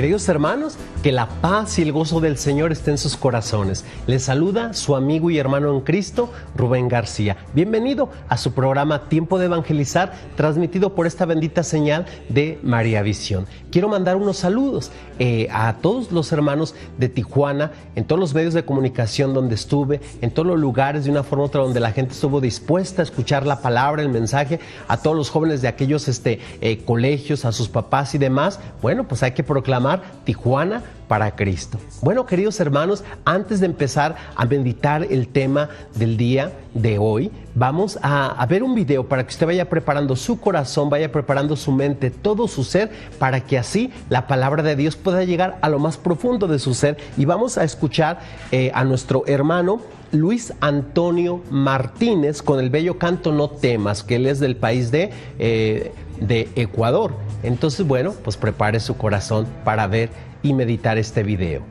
Queridos hermanos, que la paz y el gozo del Señor estén en sus corazones. Les saluda su amigo y hermano en Cristo, Rubén García. Bienvenido a su programa Tiempo de Evangelizar, transmitido por esta bendita señal de María Visión. Quiero mandar unos saludos a todos los hermanos de Tijuana, en todos los medios de comunicación donde estuve, en todos los lugares de una forma u otra donde la gente estuvo dispuesta a escuchar la palabra, el mensaje, a todos los jóvenes de aquellos colegios, a sus papás y demás. Bueno, pues hay que proclamar Tijuana para Cristo. Bueno, queridos hermanos, antes de empezar a meditar el tema del día de hoy, vamos a ver un video para que usted vaya preparando su corazón, vaya preparando su mente, todo su ser, para que así la palabra de Dios pueda llegar a lo más profundo de su ser. Y vamos a escuchar a nuestro hermano Luis Antonio Martínez con el bello canto No Temas, que él es del país de Ecuador. Entonces, bueno, pues prepare su corazón para ver y meditar este video.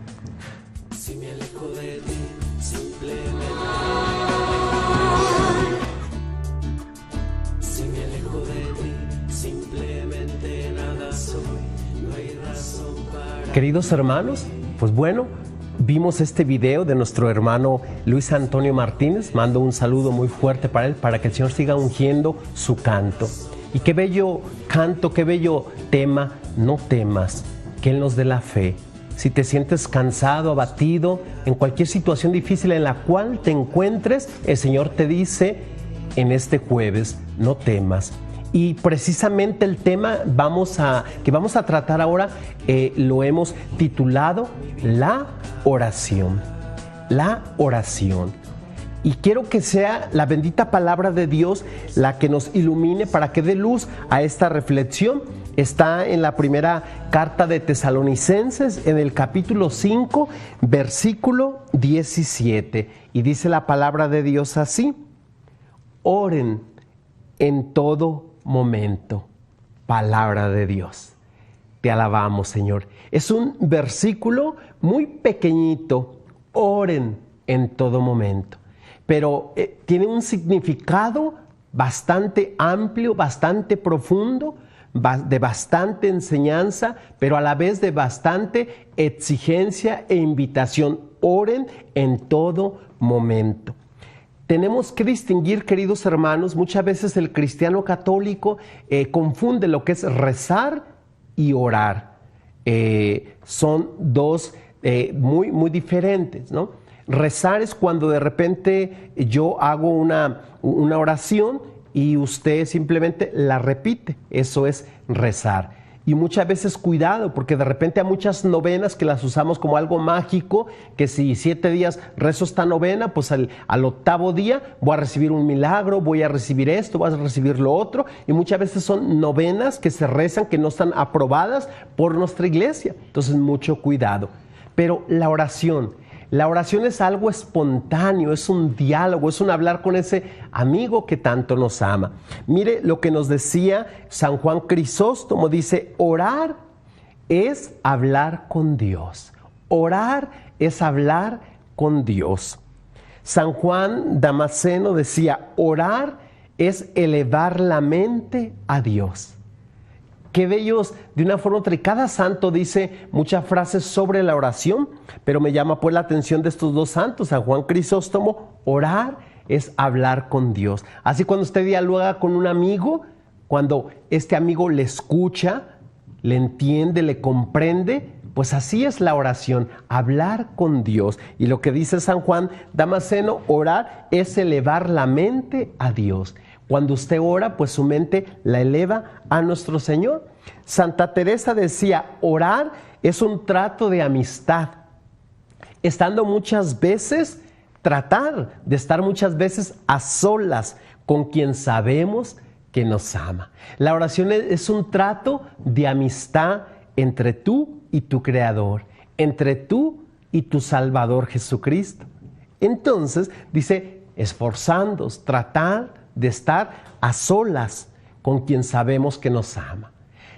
Si me alejo de ti, simplemente. Si me alejo de ti, simplemente nada soy. No hay razón para. Queridos hermanos, pues bueno, vimos este video de nuestro hermano Luis Antonio Martínez. Mando un saludo muy fuerte para él, para que el Señor siga ungiendo su canto. Y qué bello canto, qué bello tema, no temas, que Él nos dé la fe. Si te sientes cansado, abatido, en cualquier situación difícil en la cual te encuentres, el Señor te dice en este jueves, no temas. Y precisamente el tema que vamos a tratar ahora lo hemos titulado La oración. La oración. Y quiero que sea la bendita palabra de Dios la que nos ilumine para que dé luz a esta reflexión. Está en la primera carta de Tesalonicenses, en el capítulo 5, versículo 17. Y dice la palabra de Dios así: oren en todo momento. Palabra de Dios. Te alabamos, Señor. Es un versículo muy pequeñito. Oren en todo momento. Pero tiene un significado bastante amplio, bastante profundo, de bastante enseñanza, pero a la vez de bastante exigencia e invitación. Oren en todo momento. Tenemos que distinguir, queridos hermanos, muchas veces el cristiano católico confunde lo que es rezar y orar. Son dos muy diferentes, ¿no? Rezar es cuando de repente yo hago una oración y usted simplemente la repite. Eso es rezar. Y muchas veces cuidado, porque de repente hay muchas novenas que las usamos como algo mágico, que si 7 días rezo esta novena, pues al 8º día voy a recibir un milagro, voy a recibir esto, voy a recibir lo otro. Y muchas veces son novenas que se rezan, que no están aprobadas por nuestra iglesia. Entonces, mucho cuidado. Pero la oración es algo espontáneo, es un diálogo, es un hablar con ese amigo que tanto nos ama. Mire lo que nos decía San Juan Crisóstomo, dice: orar es hablar con Dios. Orar es hablar con Dios. San Juan Damasceno decía: orar es elevar la mente a Dios. Qué bellos, de una forma u otra. Y cada santo dice muchas frases sobre la oración, pero me llama pues la atención de estos dos santos. San Juan Crisóstomo: orar es hablar con Dios. Así cuando usted dialoga con un amigo, cuando este amigo le escucha, le entiende, le comprende, pues así es la oración, hablar con Dios. Y lo que dice San Juan Damasceno: orar es elevar la mente a Dios. Cuando usted ora, pues su mente la eleva a nuestro Señor. Santa Teresa decía: orar es un trato de amistad. Estando muchas veces, tratar de estar muchas veces a solas con quien sabemos que nos ama. La oración es un trato de amistad entre tú y tu Creador, entre tú y tu Salvador Jesucristo. Entonces, dice, esforzándonos, tratar de estar a solas con quien sabemos que nos ama.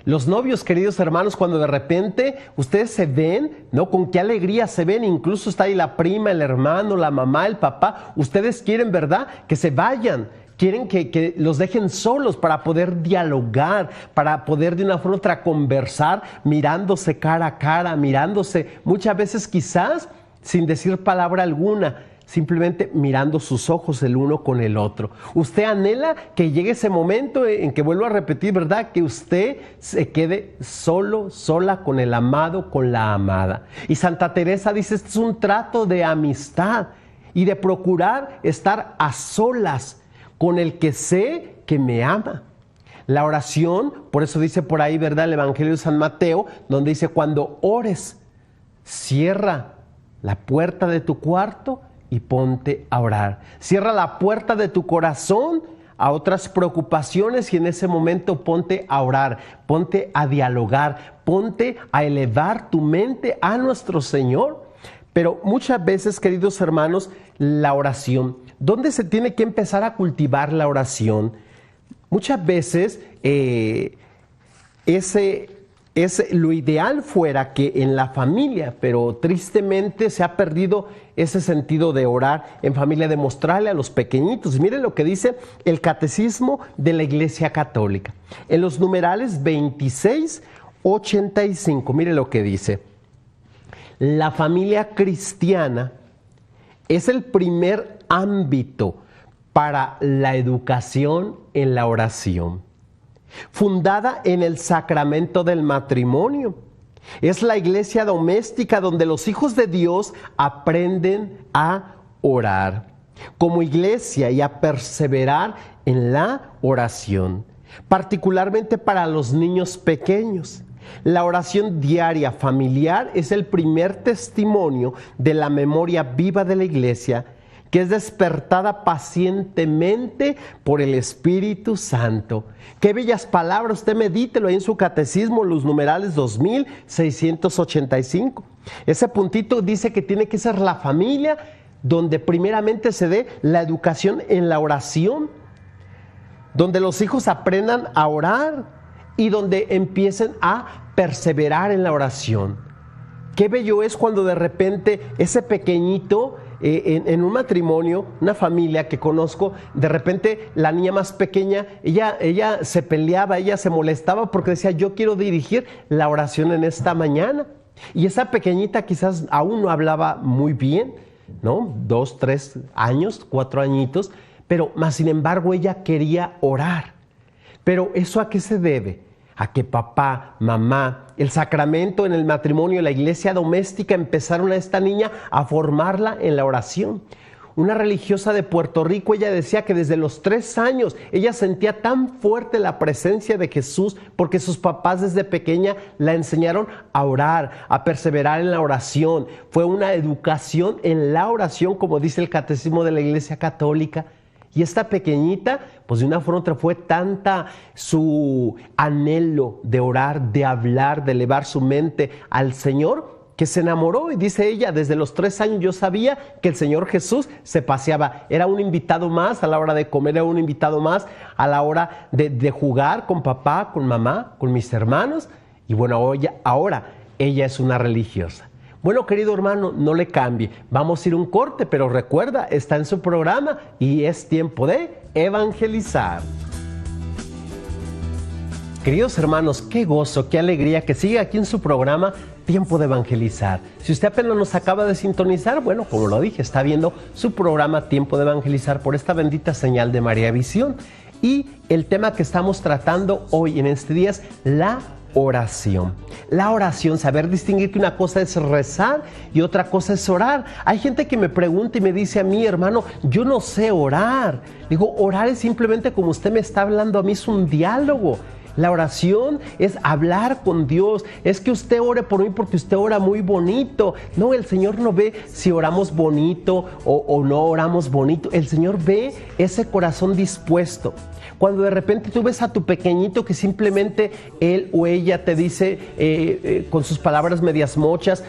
Los novios, queridos hermanos, cuando de repente ustedes se ven, ¿no? Con qué alegría se ven, incluso está ahí la prima, el hermano, la mamá, el papá. Ustedes quieren, ¿verdad?, que se vayan, quieren que los dejen solos para poder dialogar, para poder de una forma u otra conversar, mirándose cara a cara, mirándose muchas veces quizás sin decir palabra alguna, simplemente mirando sus ojos el uno con el otro. Usted anhela que llegue ese momento en que, vuelvo a repetir, ¿verdad?, que usted se quede solo, sola con el amado, con la amada. Y Santa Teresa dice, este es un trato de amistad y de procurar estar a solas con el que sé que me ama. La oración, por eso dice por ahí, ¿verdad?, el Evangelio de San Mateo, donde dice, cuando ores, cierra la puerta de tu cuarto y ponte a orar. Cierra la puerta de tu corazón a otras preocupaciones y en ese momento ponte a orar, ponte a dialogar, ponte a elevar tu mente a nuestro Señor. Pero muchas veces, queridos hermanos, la oración, ¿dónde se tiene que empezar a cultivar la oración? Muchas veces lo ideal fuera que en la familia, pero tristemente se ha perdido ese sentido de orar en familia, de mostrarle a los pequeñitos. Y miren lo que dice el Catecismo de la Iglesia Católica. En los numerales 2685, miren lo que dice. La familia cristiana es el primer ámbito para la educación en la oración, fundada en el sacramento del matrimonio. Es la iglesia doméstica donde los hijos de Dios aprenden a orar como iglesia y a perseverar en la oración, particularmente para los niños pequeños. La oración diaria familiar es el primer testimonio de la memoria viva de la iglesia, que es despertada pacientemente por el Espíritu Santo. Qué bellas palabras, usted medítelo ahí en su catecismo, los numerales 2685. Ese puntito dice que tiene que ser la familia donde primeramente se dé la educación en la oración, donde los hijos aprendan a orar y donde empiecen a perseverar en la oración. Qué bello es cuando de repente ese pequeñito, en un matrimonio, una familia que conozco, de repente la niña más pequeña, ella se peleaba, ella se molestaba porque decía, yo quiero dirigir la oración en esta mañana. Y esa pequeñita quizás aún no hablaba muy bien, ¿no? 2, 3 años, 4 añitos, pero más sin embargo ella quería orar. Pero ¿eso a qué se debe? A que papá, mamá, el sacramento en el matrimonio, la iglesia doméstica empezaron a esta niña a formarla en la oración. Una religiosa de Puerto Rico, ella decía que desde los 3 años ella sentía tan fuerte la presencia de Jesús porque sus papás desde pequeña la enseñaron a orar, a perseverar en la oración. Fue una educación en la oración, como dice el Catecismo de la Iglesia Católica. Y esta pequeñita, pues de una forma u otra fue tanta su anhelo de orar, de hablar, de elevar su mente al Señor, que se enamoró. Y dice ella, desde los 3 años yo sabía que el Señor Jesús se paseaba. Era un invitado más a la hora de comer, era un invitado más a la hora de jugar con papá, con mamá, con mis hermanos. Y bueno, ahora ella es una religiosa. Bueno, querido hermano, no le cambie. Vamos a ir un corte, pero recuerda, está en su programa y es tiempo de evangelizar. Queridos hermanos, qué gozo, qué alegría que siga aquí en su programa Tiempo de Evangelizar. Si usted apenas nos acaba de sintonizar, bueno, como lo dije, está viendo su programa Tiempo de Evangelizar por esta bendita señal de María Visión. Y el tema que estamos tratando hoy en este día es la oración. La oración, saber distinguir que una cosa es rezar y otra cosa es orar. Hay gente que me pregunta y me dice a mí, hermano, yo no sé orar. Digo, orar es simplemente como usted me está hablando a mí, es un diálogo. La oración es hablar con Dios. Es que usted ore por mí porque usted ora muy bonito. No, el Señor no ve si oramos bonito o no oramos bonito. El Señor ve ese corazón dispuesto. Cuando de repente tú ves a tu pequeñito que simplemente él o ella te dice con sus palabras medias mochas,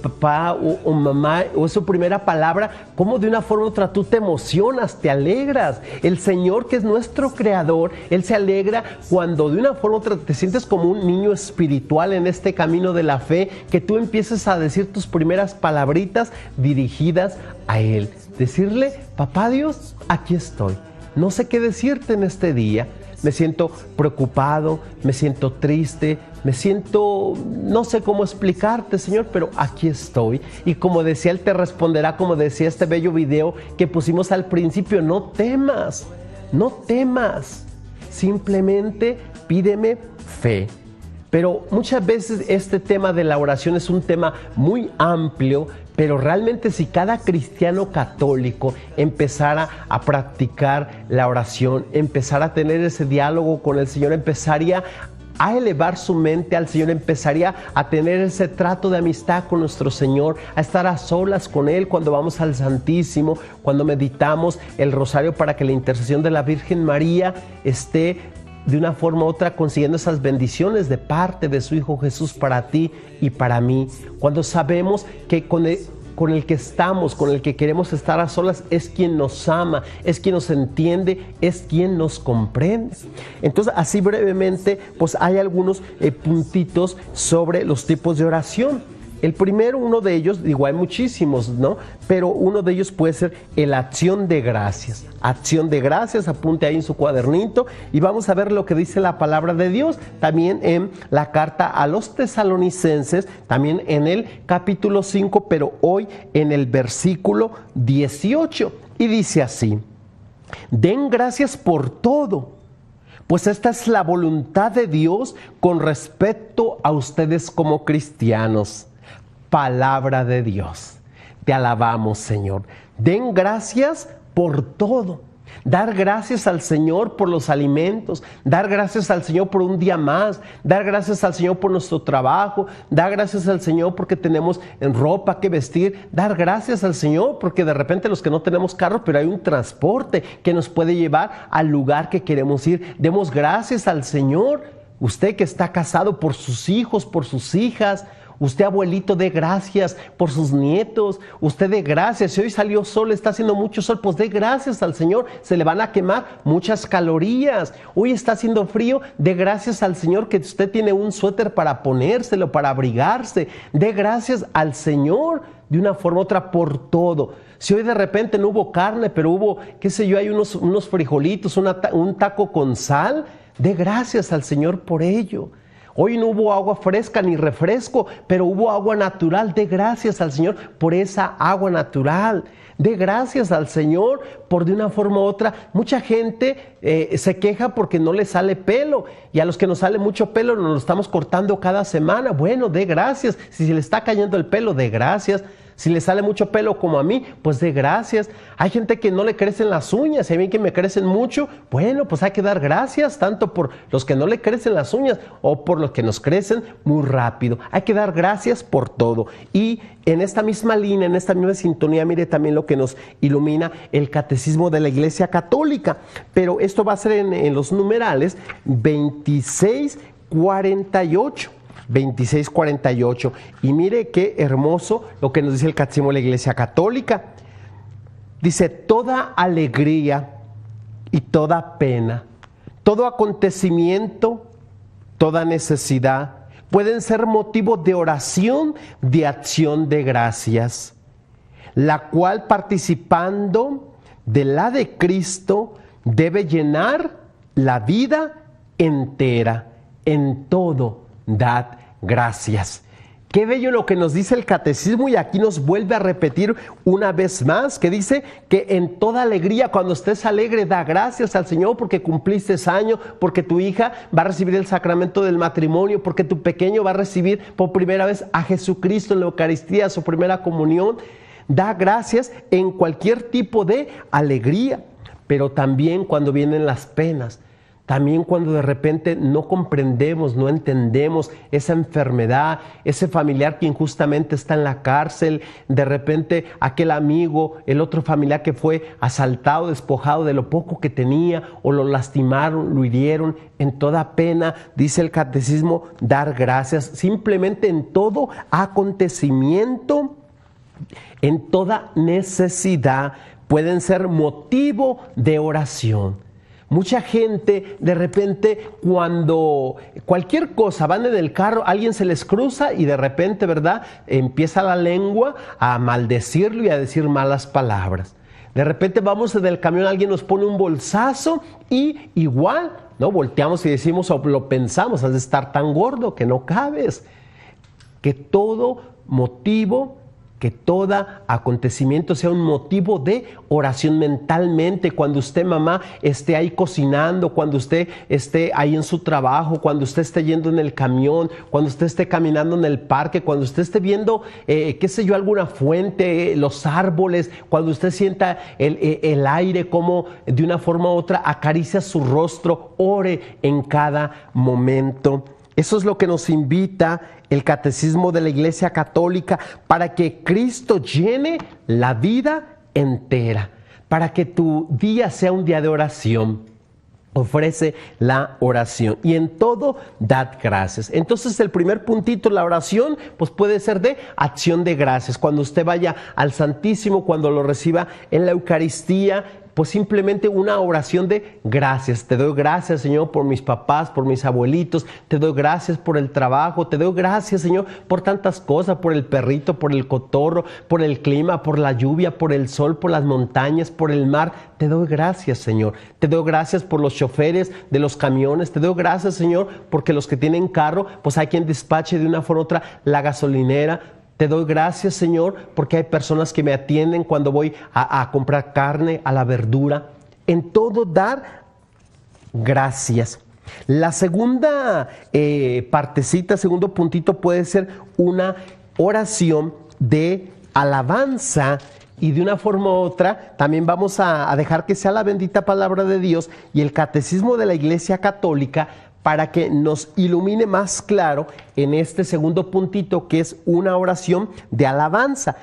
papá o mamá, o es su primera palabra, cómo de una forma u otra tú te emocionas, te alegras. El Señor, que es nuestro creador, Él se alegra cuando de una forma u otra te sientes como un niño espiritual en este camino de la fe, que tú empieces a decir tus primeras palabritas dirigidas a Él. Decirle, papá Dios, aquí estoy. no sé qué decirte en este día. Me siento preocupado, me siento triste, no sé cómo explicarte, Señor, pero aquí estoy. Y como decía, Él te responderá, como decía este bello video que pusimos al principio, no temas, no temas. Simplemente pídeme fe. Pero muchas veces este tema de la oración es un tema muy amplio, pero realmente si cada cristiano católico empezara a practicar la oración, empezara a tener ese diálogo con el Señor, empezaría a elevar su mente al Señor, empezaría a tener ese trato de amistad con nuestro Señor, a estar a solas con Él cuando vamos al Santísimo, cuando meditamos el rosario para que la intercesión de la Virgen María esté de una forma u otra consiguiendo esas bendiciones de parte de su Hijo Jesús para ti y para mí. Cuando sabemos que con el que estamos, con el que queremos estar a solas, es quien nos ama, es quien nos entiende, es quien nos comprende. Entonces, así brevemente, pues hay algunos puntitos sobre los tipos de oración. El primero, uno de ellos, digo, hay muchísimos, ¿no? Pero uno de ellos puede ser el acción de gracias. Acción de gracias, apunte ahí en su cuadernito y vamos a ver lo que dice la palabra de Dios. También en la carta a los tesalonicenses, también en el capítulo 5, pero hoy en el versículo 18. Y dice así: den gracias por todo, pues esta es la voluntad de Dios con respecto a ustedes como cristianos. Palabra de Dios. Te alabamos, Señor. Den gracias por todo. Dar gracias al Señor por los alimentos, dar gracias al Señor por un día más, dar gracias al Señor por nuestro trabajo, dar gracias al Señor porque tenemos ropa que vestir, dar gracias al Señor porque de repente los que no tenemos carro, pero hay un transporte que nos puede llevar al lugar que queremos ir. Demos gracias al Señor. Usted que está casado, por sus hijos, por sus hijas. Usted, abuelito, dé gracias por sus nietos. Usted dé gracias. Si hoy salió sol, está haciendo mucho sol, pues dé gracias al Señor. Se le van a quemar muchas calorías. Hoy está haciendo frío, dé gracias al Señor que usted tiene un suéter para ponérselo, para abrigarse. Dé gracias al Señor de una forma u otra por todo. Si hoy de repente no hubo carne, pero hubo, qué sé yo, hay unos frijolitos, un taco con sal, dé gracias al Señor por ello. Hoy no hubo agua fresca ni refresco, pero hubo agua natural. Dé gracias al Señor por esa agua natural. Dé gracias al Señor por de una forma u otra. Mucha gente se queja porque no le sale pelo. Y a los que nos sale mucho pelo nos lo estamos cortando cada semana. Bueno, dé gracias. Si se le está cayendo el pelo, dé gracias. Si le sale mucho pelo como a mí, pues dé gracias. Hay gente que no le crecen las uñas, y a mí que me crecen mucho, bueno, pues hay que dar gracias tanto por los que no le crecen las uñas o por los que nos crecen muy rápido. Hay que dar gracias por todo. Y en esta misma línea, en esta misma sintonía, mire también lo que nos ilumina el Catecismo de la Iglesia Católica. Pero esto va a ser en los numerales 2648. 2648. Y mire qué hermoso lo que nos dice el Catecismo de la Iglesia Católica. Dice: toda alegría y toda pena, todo acontecimiento, toda necesidad pueden ser motivo de oración, de acción de gracias, la cual, participando de la de Cristo, debe llenar la vida entera. En todo dad gracias. Qué bello lo que nos dice el Catecismo, y aquí nos vuelve a repetir una vez más, que dice que en toda alegría, cuando estés alegre, da gracias al Señor porque cumpliste año, porque tu hija va a recibir el sacramento del matrimonio, porque tu pequeño va a recibir por primera vez a Jesucristo en la Eucaristía, su primera comunión. Da gracias en cualquier tipo de alegría, pero también cuando vienen las penas. También cuando de repente no comprendemos, no entendemos esa enfermedad, ese familiar que injustamente está en la cárcel, de repente aquel amigo, el otro familiar que fue asaltado, despojado de lo poco que tenía, o lo lastimaron, lo hirieron. En toda pena, dice el Catecismo, dar gracias. Simplemente en todo acontecimiento, en toda necesidad, pueden ser motivo de oración. Mucha gente de repente, cuando cualquier cosa, van en el carro, alguien se les cruza y de repente, ¿verdad?, empieza la lengua a maldecirlo y a decir malas palabras. De repente vamos en el camión, alguien nos pone un bolsazo y igual, ¿no? Volteamos y decimos o lo pensamos, has de estar tan gordo que no cabes. Que todo motivo, que todo acontecimiento sea un motivo de oración mentalmente. Cuando usted, mamá, esté ahí cocinando, cuando usted esté ahí en su trabajo, cuando usted esté yendo en el camión, cuando usted esté caminando en el parque, cuando usted esté viendo, qué sé yo, alguna fuente, los árboles, cuando usted sienta el aire como de una forma u otra acaricia su rostro, ore en cada momento. Eso es lo que nos invita el Catecismo de la Iglesia Católica, para que Cristo llene la vida entera, para que tu día sea un día de oración. Ofrece la oración y en todo dad gracias. Entonces el primer puntito, la oración, pues puede ser de acción de gracias. Cuando usted vaya al Santísimo, cuando lo reciba en la Eucaristía, pues simplemente una oración de gracias. Te doy gracias, Señor, por mis papás, por mis abuelitos. Te doy gracias por el trabajo. Te doy gracias, Señor, por tantas cosas, por el perrito, por el cotorro, por el clima, por la lluvia, por el sol, por las montañas, por el mar. Te doy gracias, Señor. Te doy gracias por los choferes de los camiones. Te doy gracias, Señor, porque los que tienen carro, pues hay quien despache de una forma u otra la gasolinera. Te doy gracias, Señor, porque hay personas que me atienden cuando voy a comprar carne, a la verdura. En todo dar gracias. La segunda partecita, segundo puntito, puede ser una oración de alabanza. Y de una forma u otra, también vamos a dejar que sea la bendita palabra de Dios y el Catecismo de la Iglesia Católica, para que nos ilumine más claro en este segundo puntito, que es una oración de alabanza.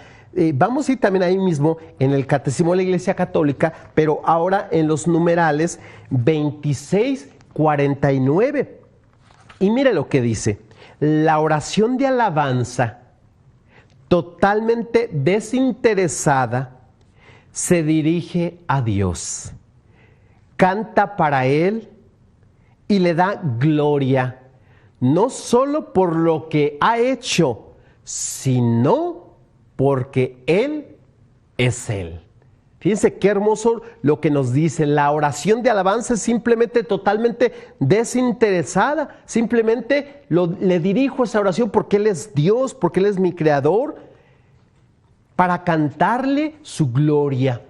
Vamos a ir también ahí mismo en el Catecismo de la Iglesia Católica, pero ahora en los numerales 2649. Y mire lo que dice: la oración de alabanza, totalmente desinteresada, se dirige a Dios, canta para Él y le da gloria, no solo por lo que ha hecho, sino porque Él es Él. Fíjense qué hermoso lo que nos dice. La oración de alabanza es simplemente totalmente desinteresada. Simplemente le dirijo esa oración porque Él es Dios, porque Él es mi creador, para cantarle su gloria.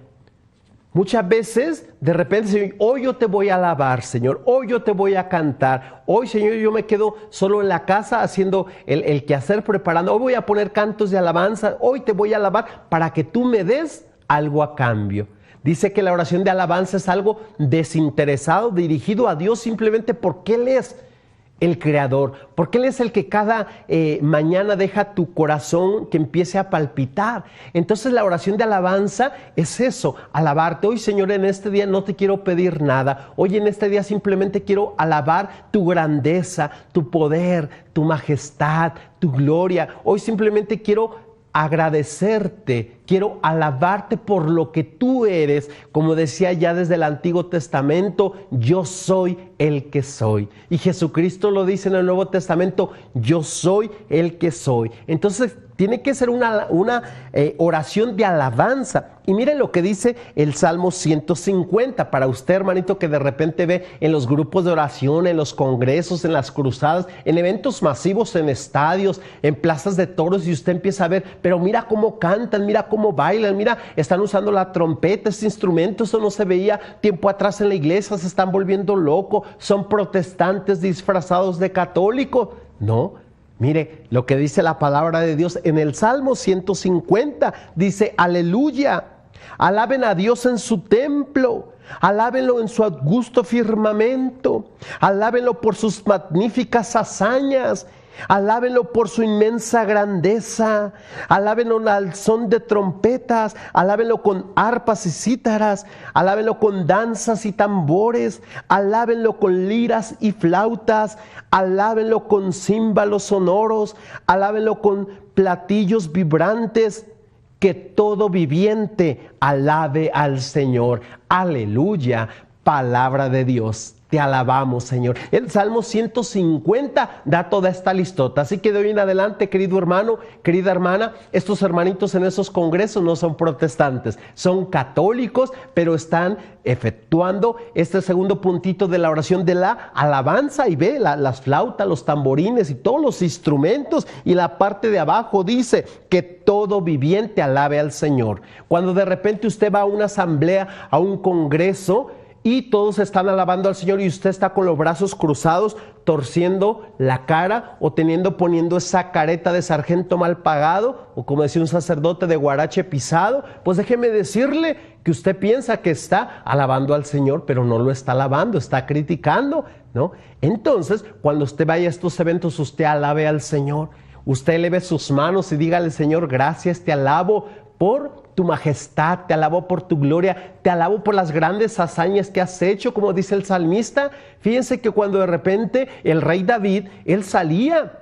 Muchas veces, de repente, Señor, hoy yo te voy a alabar, Señor, hoy yo te voy a cantar, hoy, Señor, yo me quedo solo en la casa haciendo el quehacer, preparando, hoy voy a poner cantos de alabanza, hoy te voy a alabar para que tú me des algo a cambio. Dice que la oración de alabanza es algo desinteresado, dirigido a Dios simplemente porque Él es el creador, porque Él es el que cada mañana deja tu corazón que empiece a palpitar. Entonces la oración de alabanza es eso, alabarte. Hoy, Señor, en este día no te quiero pedir nada. Hoy en este día simplemente quiero alabar tu grandeza, tu poder, tu majestad, tu gloria. Hoy simplemente quiero agradecerte, quiero alabarte por lo que tú eres. Como decía ya desde el Antiguo Testamento, yo soy el que soy. Y Jesucristo lo dice en el Nuevo Testamento, yo soy el que soy. Entonces tiene que ser una oración de alabanza. Y miren lo que dice el Salmo 150. Para usted, hermanito, que de repente ve en los grupos de oración, en los congresos, en las cruzadas, en eventos masivos, en estadios, en plazas de toros, y usted empieza a ver, pero mira cómo cantan, mira cómo bailan, mira, están usando la trompeta, este instrumento, eso no se veía tiempo atrás en la iglesia, se están volviendo locos, son protestantes disfrazados de católicos. No. Mire lo que dice la palabra de Dios en el Salmo 150. Dice, aleluya, alaben a Dios en su templo, alábenlo en su augusto firmamento, alábenlo por sus magníficas hazañas, alábenlo por su inmensa grandeza, alábenlo al son de trompetas, alábenlo con arpas y cítaras, alábenlo con danzas y tambores, alábenlo con liras y flautas, alábenlo con címbalos sonoros, alábenlo con platillos vibrantes. Que todo viviente alabe al Señor. Aleluya. palabra de Dios. Te alabamos, Señor. El Salmo 150 da toda esta listota. Así que de hoy en adelante, querido hermano, querida hermana, estos hermanitos en esos congresos no son protestantes, son católicos, pero están efectuando este segundo puntito de la oración de la alabanza. Y ve las flautas, los tamborines y todos los instrumentos. Y la parte de abajo dice que todo viviente alabe al Señor. Cuando de repente usted va a una asamblea, a un congreso, y todos están alabando al Señor y usted está con los brazos cruzados, torciendo la cara o poniendo esa careta de sargento mal pagado, o como decía un sacerdote, de guarache pisado, pues déjeme decirle que usted piensa que está alabando al Señor, pero no lo está alabando, está criticando, ¿no? Entonces, cuando usted vaya a estos eventos, usted alabe al Señor, usted eleve sus manos y dígale: Señor, gracias, te alabo por tu majestad, te alabo por tu gloria, te alabo por las grandes hazañas que has hecho, como dice el salmista. Fíjense que cuando de repente el rey David, él salía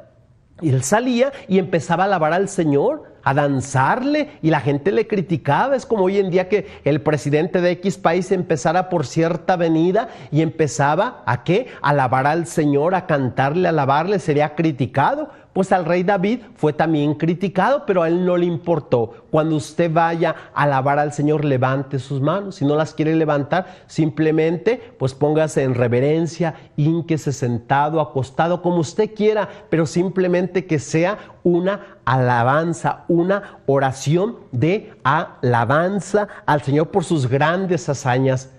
y empezaba a alabar al Señor, a danzarle, y la gente le criticaba. Es como hoy en día que el presidente de X país empezara por cierta avenida y empezaba ¿a qué? A alabar al Señor, a cantarle, a alabarle, sería criticado. Pues al rey David fue también criticado, pero a él no le importó. Cuando usted vaya a alabar al Señor, levante sus manos. Si no las quiere levantar, simplemente pues póngase en reverencia, hínquese sentado, acostado, como usted quiera, pero simplemente que sea una alabanza, una oración de alabanza al Señor por sus grandes hazañas,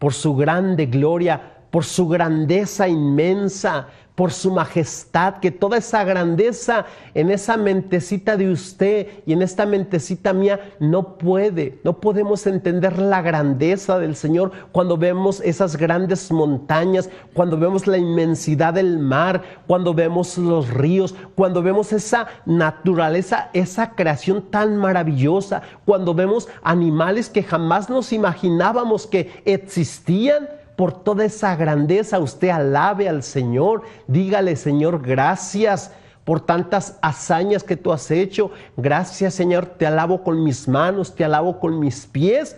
por su grande gloria, por su grandeza inmensa, por su majestad, que toda esa grandeza en esa mentecita de usted y en esta mentecita mía no podemos entender la grandeza del Señor cuando vemos esas grandes montañas, cuando vemos la inmensidad del mar, cuando vemos los ríos, cuando vemos esa naturaleza, esa creación tan maravillosa, cuando vemos animales que jamás nos imaginábamos que existían. Por toda esa grandeza, usted alabe al Señor, dígale: Señor, gracias por tantas hazañas que tú has hecho. Gracias, Señor, te alabo con mis manos, te alabo con mis pies.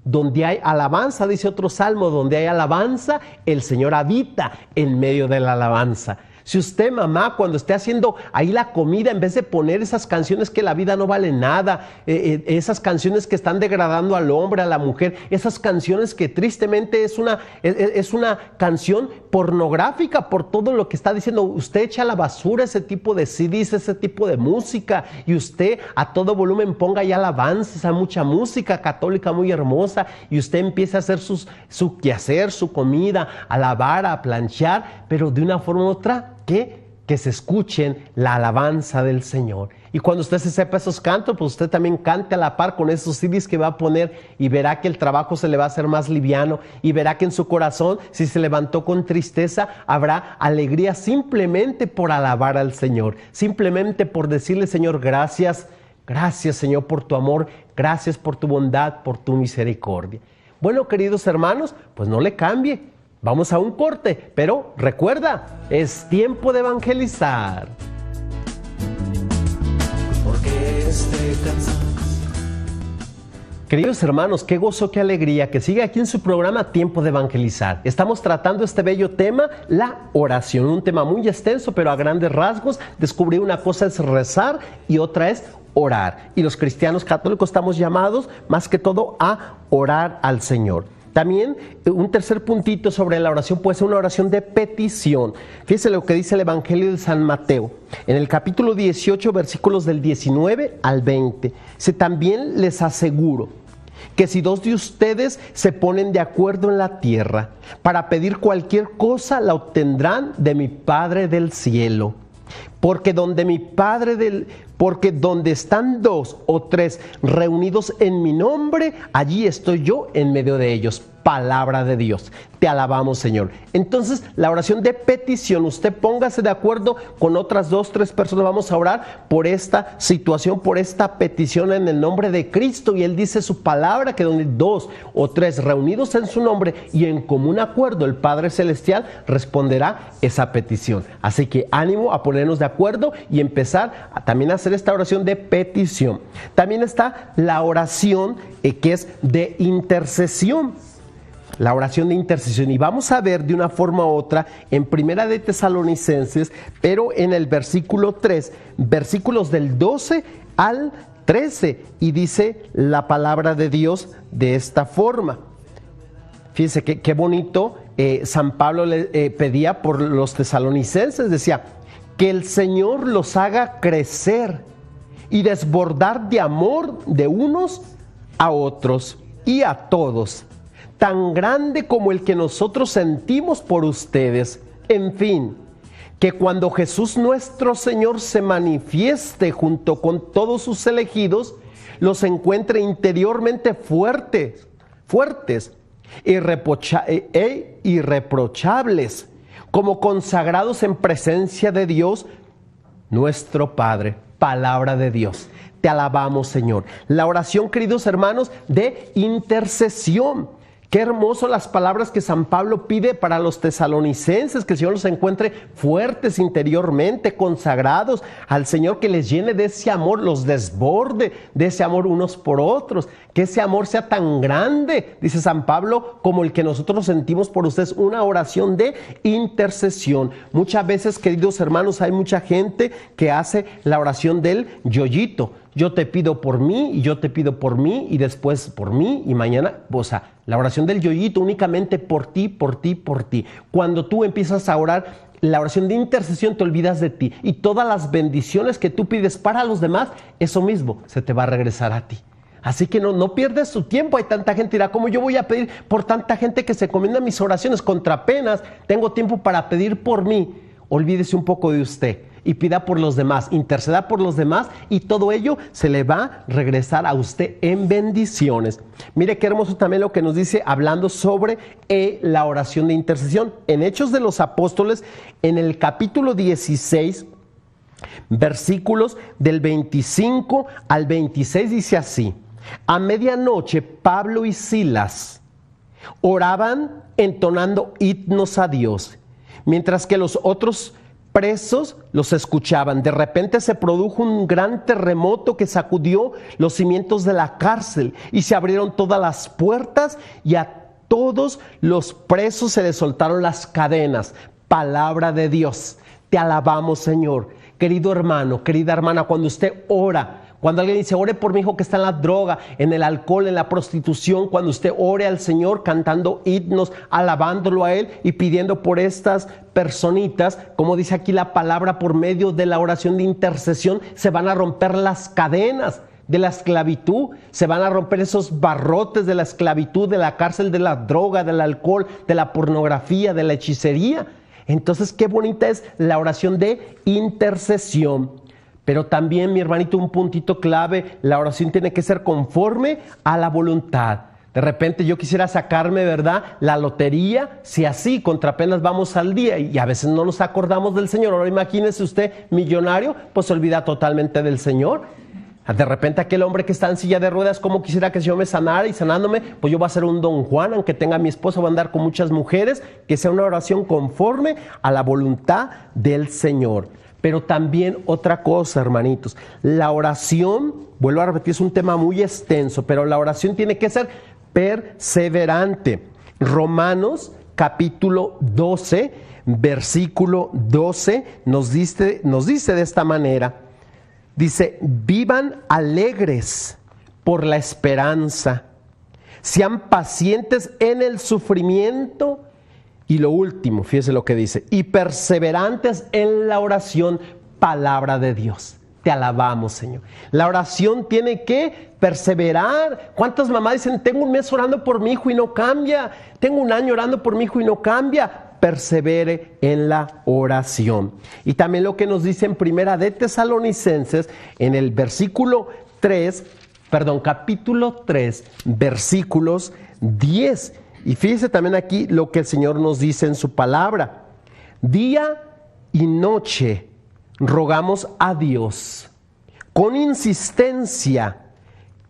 Donde hay alabanza, dice otro salmo, donde hay alabanza, el Señor habita en medio de la alabanza. Si usted, mamá, cuando esté haciendo ahí la comida, en vez de poner esas canciones que la vida no vale nada, esas canciones que están degradando al hombre, a la mujer, esas canciones que tristemente es una canción pornográfica por todo lo que está diciendo, usted echa a la basura ese tipo de CDs, ese tipo de música, y usted a todo volumen ponga ya alabanzas, a mucha música católica muy hermosa, y usted empieza a hacer su quehacer, su comida, a lavar, a planchar, pero de una forma u otra, que se escuchen la alabanza del Señor. Y cuando usted se sepa esos cantos, pues usted también cante a la par con esos CDs que va a poner, y verá que el trabajo se le va a hacer más liviano, y verá que en su corazón, si se levantó con tristeza, habrá alegría simplemente por alabar al Señor, simplemente por decirle: Señor, gracias, gracias, Señor, por tu amor, gracias por tu bondad, por tu misericordia. Bueno, queridos hermanos, pues no le cambie. Vamos a un corte, pero recuerda, es tiempo de evangelizar. Porque Queridos hermanos, qué gozo, qué alegría que siga aquí en su programa Tiempo de Evangelizar. Estamos tratando este bello tema, la oración, un tema muy extenso, pero a grandes rasgos descubrí una cosa es rezar y otra es orar. Y los cristianos católicos estamos llamados más que todo a orar al Señor. También un tercer puntito sobre la oración puede ser una oración de petición. Fíjense lo que dice el Evangelio de San Mateo, en el capítulo 18, versículos del 19 al 20. Dice: también les aseguro que si dos de ustedes se ponen de acuerdo en la tierra para pedir cualquier cosa, la obtendrán de mi Padre del cielo. Porque donde están dos o tres reunidos en mi nombre, allí estoy yo en medio de ellos. Palabra de Dios. Te alabamos, Señor. Entonces, la oración de petición, usted póngase de acuerdo con otras 2, 3 personas. Vamos a orar por esta situación, por esta petición en el nombre de Cristo. Y Él dice su palabra, que donde 2 o 3 reunidos en su nombre y en común acuerdo, el Padre Celestial responderá esa petición. Así que ánimo a ponernos de acuerdo y empezar también a hacer esta oración de petición. También está la oración que es de intercesión. la oración de intercesión. Y vamos a ver de una forma u otra en Primera de Tesalonicenses, pero en el versículo 3, versículos del 12 al 13, y dice la palabra de Dios de esta forma. Fíjense qué bonito. San Pablo le pedía por los tesalonicenses, decía, que el Señor los haga crecer y desbordar de amor de unos a otros y a todos, tan grande como el que nosotros sentimos por ustedes. En fin, que cuando Jesús nuestro Señor se manifieste junto con todos sus elegidos, los encuentre interiormente fuertes, irreprochables, como consagrados en presencia de Dios nuestro Padre. Palabra de Dios. Te alabamos, Señor. La oración, queridos hermanos, de intercesión. Qué hermoso las palabras que San Pablo pide para los tesalonicenses, que el Señor los encuentre fuertes interiormente, consagrados al Señor, que les llene de ese amor, los desborde de ese amor unos por otros, que ese amor sea tan grande, dice San Pablo, como el que nosotros sentimos por ustedes. Una oración de intercesión. Muchas veces, queridos hermanos, hay mucha gente que hace la oración del yoyito. Yo te pido por mí, y yo te pido por mí, y después por mí, y mañana, o sea, la oración del yoyito únicamente por ti, por ti, por ti. Cuando tú empiezas a orar, la oración de intercesión, te olvidas de ti, y todas las bendiciones que tú pides para los demás, eso mismo se te va a regresar a ti. Así que no pierdes tu tiempo. Hay tanta gente, dirá, ¿cómo yo voy a pedir por tanta gente que se encomienda mis oraciones? Contra apenas tengo tiempo para pedir por mí. Olvídese un poco de usted y pida por los demás, interceda por los demás, y todo ello se le va a regresar a usted en bendiciones. Mire qué hermoso también lo que nos dice hablando sobre la oración de intercesión. En Hechos de los Apóstoles, en el capítulo 16, versículos del 25 al 26, dice así: a medianoche Pablo y Silas oraban entonando himnos a Dios, mientras que los otros presos los escuchaban. De repente se produjo un gran terremoto que sacudió los cimientos de la cárcel, y se abrieron todas las puertas, y a todos los presos se les soltaron las cadenas. Palabra de Dios. Te alabamos, Señor. Querido hermano, querida hermana, cuando usted ora, cuando alguien dice, ore por mi hijo que está en la droga, en el alcohol, en la prostitución, cuando usted ore al Señor cantando himnos, alabándolo a Él y pidiendo por estas personitas, como dice aquí la palabra, por medio de la oración de intercesión, se van a romper las cadenas de la esclavitud, se van a romper esos barrotes de la esclavitud, de la cárcel, de la droga, del alcohol, de la pornografía, de la hechicería. Entonces, qué bonita es la oración de intercesión. Pero también, mi hermanito, un puntito clave, la oración tiene que ser conforme a la voluntad. De repente yo quisiera sacarme, ¿verdad?, la lotería, si así, contra apenas vamos al día, y a veces no nos acordamos del Señor. Ahora imagínese usted, millonario, pues se olvida totalmente del Señor. De repente aquel hombre que está en silla de ruedas, ¿cómo quisiera que el Señor me sanara? Y sanándome, pues yo voy a ser un Don Juan, aunque tenga a mi esposa, voy a andar con muchas mujeres. Que sea una oración conforme a la voluntad del Señor. Pero también otra cosa, hermanitos, la oración, vuelvo a repetir, es un tema muy extenso, pero la oración tiene que ser perseverante. Romanos capítulo 12, versículo 12, nos dice de esta manera, dice, vivan alegres por la esperanza, sean pacientes en el sufrimiento. Y lo último, fíjese lo que dice, y perseverantes en la oración. Palabra de Dios. Te alabamos, Señor. La oración tiene que perseverar. ¿Cuántas mamás dicen, tengo un mes orando por mi hijo y no cambia? Tengo un año orando por mi hijo y no cambia. Persevere en la oración. Y también lo que nos dice en Primera de Tesalonicenses, en el capítulo 3, versículos 10. Y fíjese también aquí lo que el Señor nos dice en su palabra. Día y noche rogamos a Dios con insistencia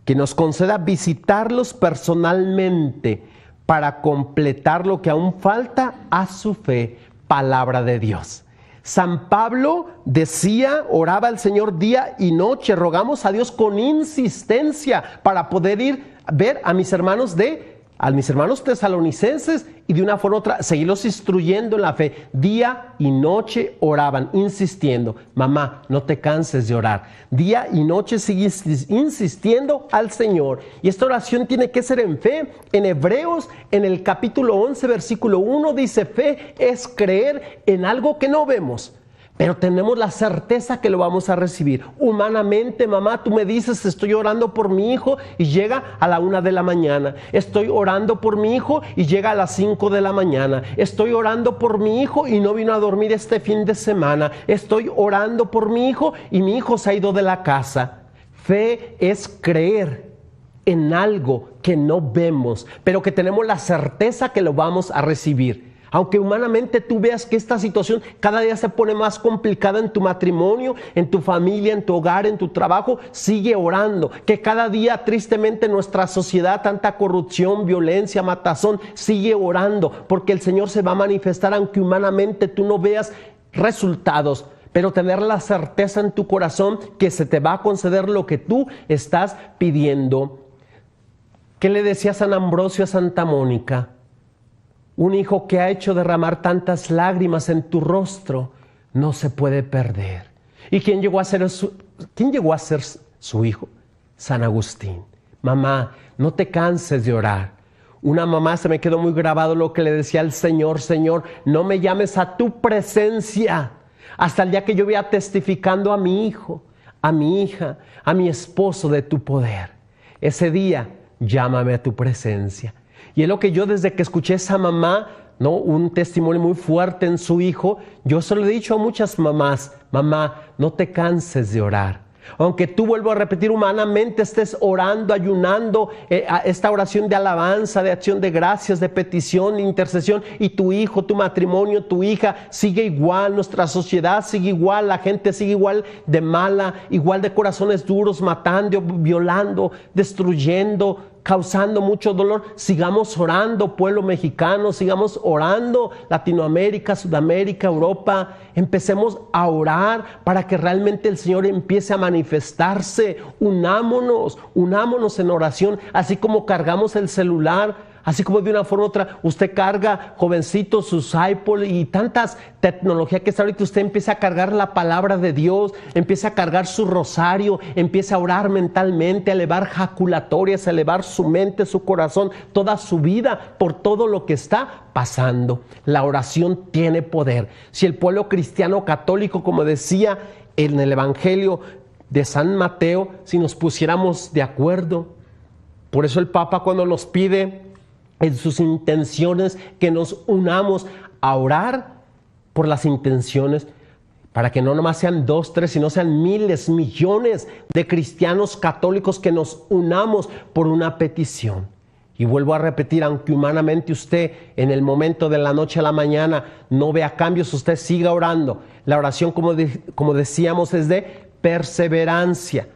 que nos conceda visitarlos personalmente para completar lo que aún falta a su fe. Palabra de Dios. San Pablo decía, oraba al Señor día y noche, rogamos a Dios con insistencia para poder ir a ver a mis hermanos de a mis hermanos tesalonicenses y de una forma u otra seguirlos instruyendo en la fe. Día y noche oraban, insistiendo. Mamá, no te canses de orar. Día y noche sigues insistiendo al Señor. Y esta oración tiene que ser en fe. En Hebreos, en el capítulo 11, versículo 1, dice: fe es creer en algo que no vemos, pero tenemos la certeza que lo vamos a recibir. Humanamente, mamá, tú me dices: estoy orando por mi hijo y llega a la 1 de la mañana. Estoy orando por mi hijo y llega a las 5 de la mañana. Estoy orando por mi hijo y no vino a dormir este fin de semana. Estoy orando por mi hijo y mi hijo se ha ido de la casa. Fe es creer en algo que no vemos, pero que tenemos la certeza que lo vamos a recibir. Aunque humanamente tú veas que esta situación cada día se pone más complicada en tu matrimonio, en tu familia, en tu hogar, en tu trabajo, sigue orando. Que cada día tristemente en nuestra sociedad tanta corrupción, violencia, matazón, sigue orando, porque el Señor se va a manifestar aunque humanamente tú no veas resultados. Pero tener la certeza en tu corazón que se te va a conceder lo que tú estás pidiendo. ¿Qué le decía San Ambrosio a Santa Mónica? Un hijo que ha hecho derramar tantas lágrimas en tu rostro no se puede perder. ¿Y quién llegó a ser su hijo? San Agustín. Mamá, no te canses de orar. Una mamá, se me quedó muy grabado lo que le decía al Señor: Señor, no me llames a tu presencia hasta el día que yo vea testificando a mi hijo, a mi hija, a mi esposo de tu poder. Ese día, llámame a tu presencia. Y es lo que yo, desde que escuché a esa mamá, ¿no?, un testimonio muy fuerte en su hijo, yo se lo he dicho a muchas mamás: mamá, no te canses de orar. Aunque tú, vuelvo a repetir, humanamente estés orando, ayunando, esta oración de alabanza, de acción de gracias, de petición, de intercesión, y tu hijo, tu matrimonio, tu hija sigue igual, nuestra sociedad sigue igual, la gente sigue igual de mala, igual de corazones duros, matando, violando, destruyendo, causando mucho dolor. Sigamos orando, pueblo mexicano, sigamos orando, Latinoamérica, Sudamérica, Europa. Empecemos a orar para que realmente el Señor empiece a manifestarse. Unámonos en oración, así como cargamos el celular. Así como de una forma u otra usted carga, jovencito, sus iPod y tantas tecnologías que está ahorita, usted empieza a cargar la palabra de Dios, empieza a cargar su rosario, empieza a orar mentalmente, a elevar jaculatorias, a elevar su mente, su corazón, toda su vida por todo lo que está pasando. La oración tiene poder. Si el pueblo cristiano católico, como decía en el Evangelio de San Mateo, si nos pusiéramos de acuerdo, por eso el Papa, cuando nos pide en sus intenciones que nos unamos a orar por las intenciones, para que no nomás sean 2, 3, sino sean miles, millones de cristianos católicos que nos unamos por una petición. Y vuelvo a repetir, aunque humanamente usted en el momento de la noche a la mañana no vea cambios, usted siga orando. La oración, como decíamos, es de perseverancia,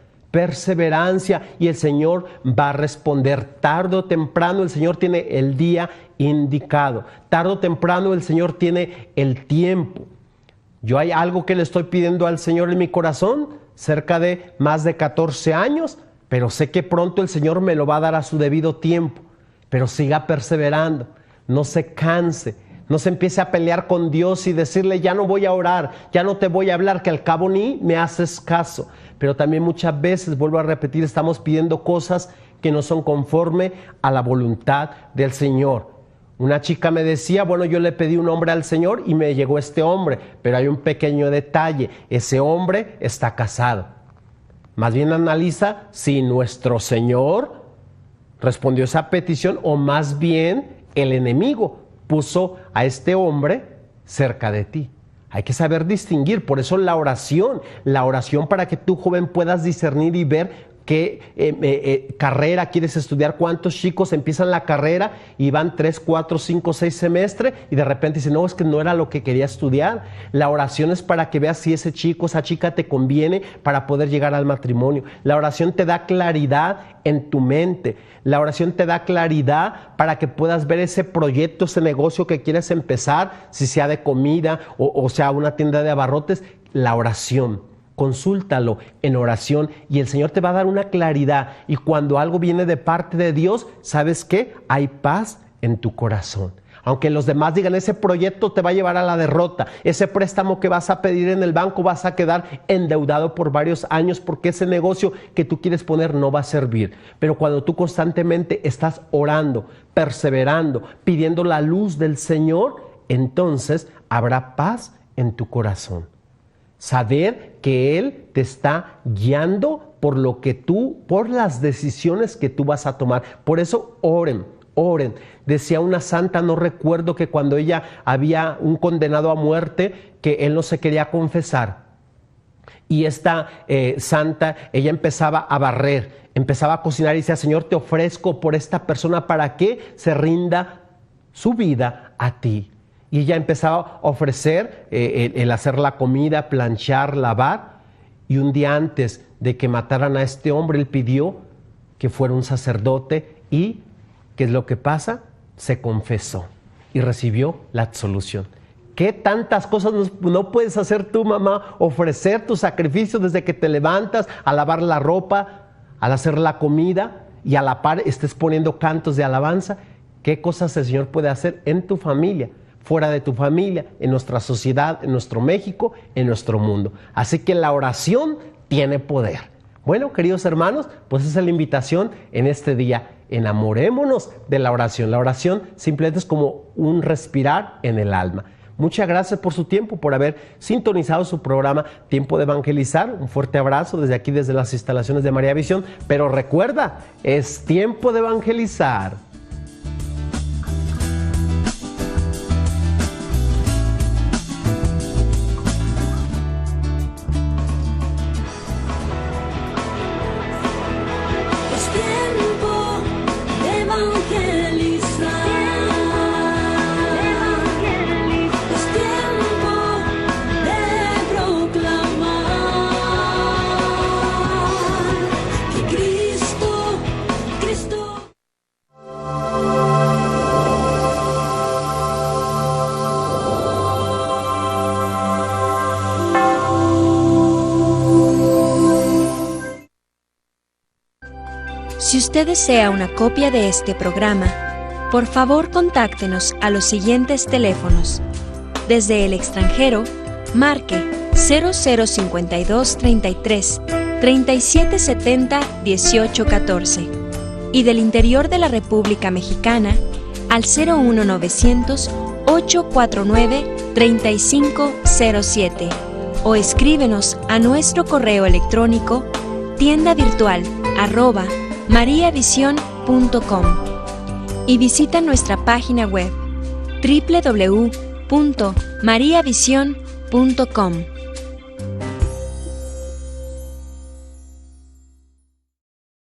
y el Señor va a responder. Tarde o temprano el Señor tiene el día indicado. Tarde o temprano el Señor tiene el tiempo. Yo hay algo que le estoy pidiendo al Señor en mi corazón, cerca de más de 14 años, pero sé que pronto el Señor me lo va a dar a su debido tiempo. Pero siga perseverando, no se canse. No se empiece a pelear con Dios y decirle: ya no voy a orar, ya no te voy a hablar, que al cabo ni me haces caso. Pero también muchas veces, vuelvo a repetir, estamos pidiendo cosas que no son conforme a la voluntad del Señor. Una chica me decía: bueno, yo le pedí un hombre al Señor y me llegó este hombre, pero hay un pequeño detalle: ese hombre está casado. Más bien analiza si nuestro Señor respondió esa petición o más bien el enemigo puso a este hombre cerca de ti. Hay que saber distinguir. Por eso la oración para que tú, joven, puedas discernir y ver qué carrera quieres estudiar. ¿Cuántos chicos empiezan la carrera y van 3, 4, 5, 6 semestres y de repente dicen: no, es que no era lo que quería estudiar? La oración es para que veas si ese chico, esa chica te conviene para poder llegar al matrimonio. La oración te da claridad en tu mente. La oración te da claridad para que puedas ver ese proyecto, ese negocio que quieres empezar, si sea de comida o sea una tienda de abarrotes. La oración consúltalo en oración y el Señor te va a dar una claridad. Y cuando algo viene de parte de Dios, ¿sabes qué? Hay paz en tu corazón. Aunque los demás digan, ese proyecto te va a llevar a la derrota, ese préstamo que vas a pedir en el banco vas a quedar endeudado por varios años porque ese negocio que tú quieres poner no va a servir. Pero cuando tú constantemente estás orando, perseverando, pidiendo la luz del Señor, entonces habrá paz en tu corazón. Saber que Él te está guiando por las decisiones que tú vas a tomar. Por eso oren. Decía una santa, no recuerdo, que cuando ella había un condenado a muerte que él no se quería confesar. Y esta santa, ella empezaba a barrer, empezaba a cocinar y decía, Señor, te ofrezco por esta persona para que se rinda su vida a ti. Y ella empezaba a ofrecer el hacer la comida, planchar, lavar. Y un día antes de que mataran a este hombre, él pidió que fuera un sacerdote y ¿qué es lo que pasa? Se confesó y recibió la absolución. ¿Qué tantas cosas no puedes hacer tú, mamá? Ofrecer tu sacrificio desde que te levantas, a lavar la ropa, al hacer la comida y a la par estés poniendo cantos de alabanza. ¿Qué cosas el Señor puede hacer en tu familia, fuera de tu familia, en nuestra sociedad, en nuestro México, en nuestro mundo? Así que la oración tiene poder. Bueno, queridos hermanos, pues esa es la invitación en este día. Enamorémonos de la oración. La oración simplemente es como un respirar en el alma. Muchas gracias por su tiempo, por haber sintonizado su programa Tiempo de Evangelizar. Un fuerte abrazo desde aquí, desde las instalaciones de María Visión. Pero recuerda, es tiempo de evangelizar. Si usted desea una copia de este programa, por favor contáctenos a los siguientes teléfonos. Desde el extranjero, marque 0052 33 3770 1814 y del interior de la República Mexicana al 01900 849 3507 o escríbenos a nuestro correo electrónico tiendavirtual@mariavision.com y visita nuestra página web www.mariavision.com.